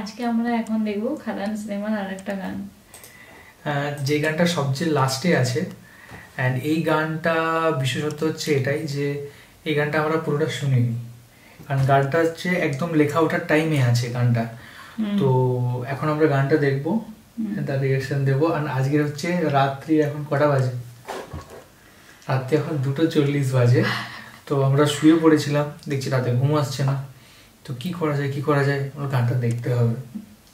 আজকে আমরা এখন দেখব খাদান সিনেমার আরেকটা গান, যে গানটা সবচেয়ে লাস্টে আছে। অ্যান্ড এই গানটা বিশেষত্ব হচ্ছে এটাই যে এই গানটা আমরা পুরোটা শুনিনি, কারণ গানটা হচ্ছে একদম লেখা ওঠার টাইমে আছে গানটা। তো এখন আমরা গানটা দেখবো, তার রিয়াকশন দেবো। আর আজকে হচ্ছে রাত্রি এখন কটা বাজে, রাত্রি এখন 2:40 বাজে। তো আমরা শুয়ে পড়েছিলাম, দেখছি রাতে ঘুম আসছে না, তো কি করা যায় ওর গানটা দেখতে হবে।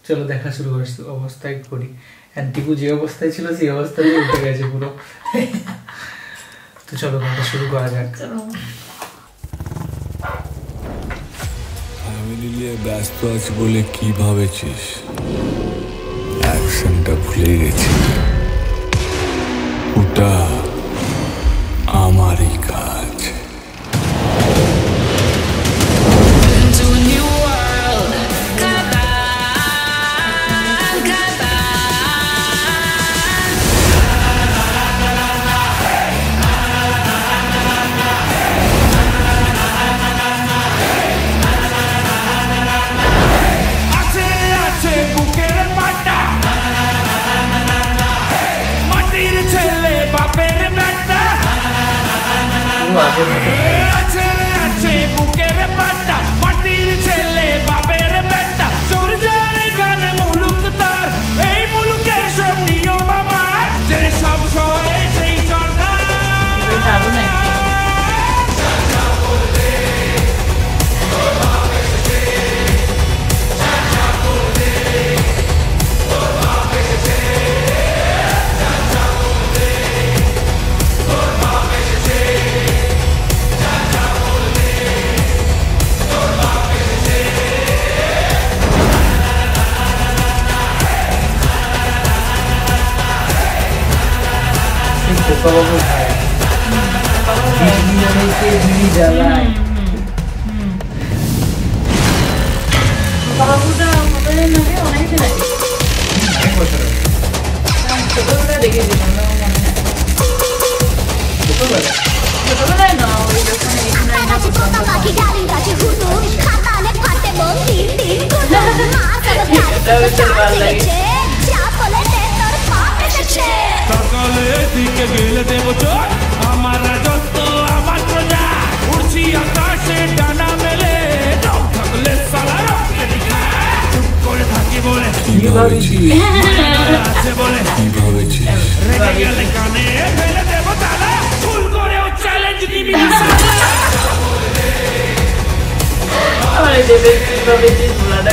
চলো দেখা শুরু অবস্থায় করি। টিপু যে অবস্থায় ছিল সেই অবস্থায় উঠে গেছে পুরো। তো চলো গানটা শুরু করা যাক। ফ্যামিলি নিয়ে ব্যস্ত আছি বলে কি ভাবেছিস? অ্যাকশনটা ভুলে গেছি, ওটা আমারই কাজ।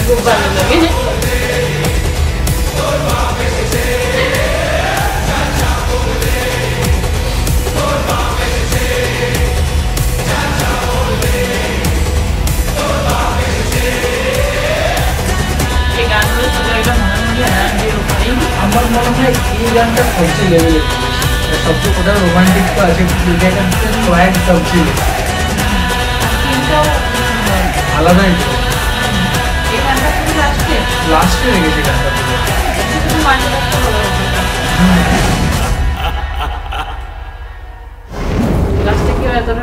খুব ভালো লাগে। আমার মনে হয় এই গানটা সবচেয়ে লেভেলে, সবচেয়ে কোথাও রোমান্টিক তো আছে, সবচেয়ে আলাদাই লাস্টে লেগেছে গানটা।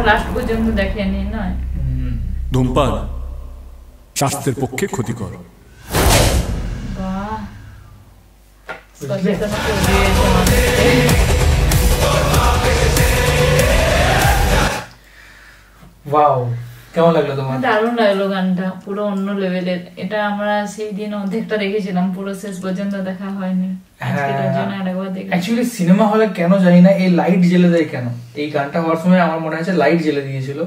লাস্ট পর্যন্ত দেখেনি নয়। ধূমপান স্বাস্থ্যের পক্ষে ক্ষতিকর। ওয়াও, কেমন লাগলো তোমার? দারুণ লাগলো গানটা, পুরো অন্য লেভেলের। এটা আমরা সেই দিন অর্ধেকটা দেখেছিলাম, পুরো শেষ পর্যন্ত দেখা হয়নি। অ্যাকচুয়ালি সিনেমা হলে কেন জানি না এই লাইট জেলে দেয় কেন। এই গানটা হওয়ার সময় আমার মনে হচ্ছে লাইট জেলে দিয়েছিল,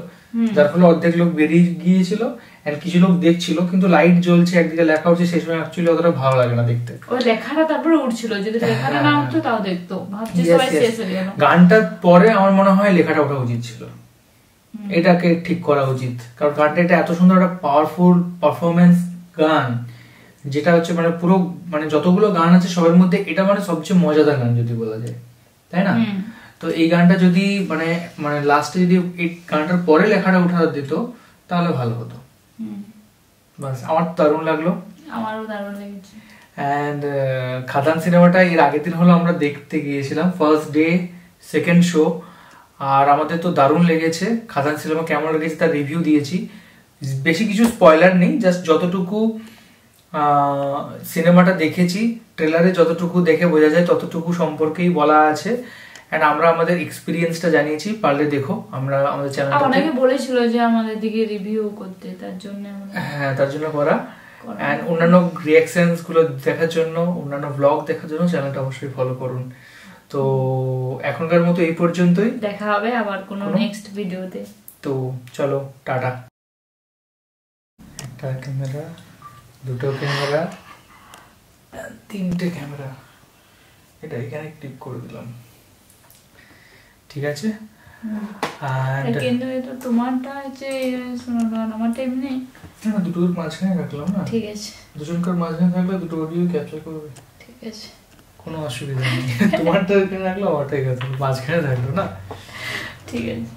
যার ফলে অর্ধেক লোক বেরিয়ে গিয়েছিল, এন্ড কিছু লোক দেখছিল, কিন্তু লাইট জ্বলছে, একদিকে লেখা হচ্ছে, সেই সময় অ্যাকচুয়ালি অতটা ভালো লাগে না দেখতে। ওই লেখাটা তারপরে উঠছিল, যদি লেখাটা না উঠতো তাও দেখতো, ভাবছি সবাই শেষ হয়ে গেল। গানটার পরে আমার মনে হয় লেখাটা ওঠা উচিত ছিল, এটাকে ঠিক করা উচিত, কারণ গানটা এটা এত সুন্দর একটা পাওয়ারফুল পারফরমেন্স গান, যেটা হচ্ছে মানে পুরো মানে যতগুলো গান আছে সবার মধ্যে এটা মানে সবচেয়ে মজাদার গান যদি বলা যায়, তাই না? তো এই গানটা যদি মানে মানে লাস্টে যদি এই গানটার পরে লেখাটা উঠা দিত তাহলে ভালো হতো। বাস, আমার দারুণ লাগলো। আমারও দারুণ লেগেছে। এন্ড খাদান সিনেমাটা এর আগের দিন হলো আমরা দেখতে গিয়েছিলাম, ফার্স্ট ডে সেকেন্ড শো, আর আমাদের তো দারুণ লেগেছে। খাদান সিনেমা কেমন লেগেছে তার রিভিউ দিয়েছি, বেশি কিছু স্পয়লার নেই, জাস্ট যতটুকু সিনেমাটা দেখেছি, ট্রেলারে যতটুকু দেখে বোঝা যায় ততটুকু সম্পর্কেই বলা আছে, এন্ড আমরা আমাদের এক্সপিরিয়েন্সটা জানিয়েছি, পারলে দেখো। আমরা আমাদের চ্যানেলটাতে অনেকে বলেছিল যে আমাদের দিকে রিভিউ করতে, তার জন্য হ্যাঁ তার জন্য করা, এন্ড অন্যান্য রিঅ্যাকশনস গুলো দেখার জন্য, অন্যান্য ব্লগ দেখার জন্য চ্যানেলটা অবশ্যই ফলো করুন। তো এখনকার মতো এই পর্যন্তই, দেখা হবে আবার কোনো নেক্সট ভিডিওতে। তো চলো টাটা। একটা ক্যামেরা, দুটো ক্যামেরা, তিনটে ক্যামেরা, এটা এখানে ক্লিক করে দিলাম, ঠিক আছে। কিন্তু এটা তোমারটা হচ্ছে আমারটা এমনি না, দুটোর মাঝখানে রাখলাম না, ঠিক আছে। দুজনকার মাঝখানে থাকলে দুটো অডিও ক্যাপচার করবে, ঠিক আছে, কোনো অসুবিধা নেই। তোমারটা এখানে রাখলো, আমারটা এখানে মাঝখানে থাকলো না, ঠিক আছে।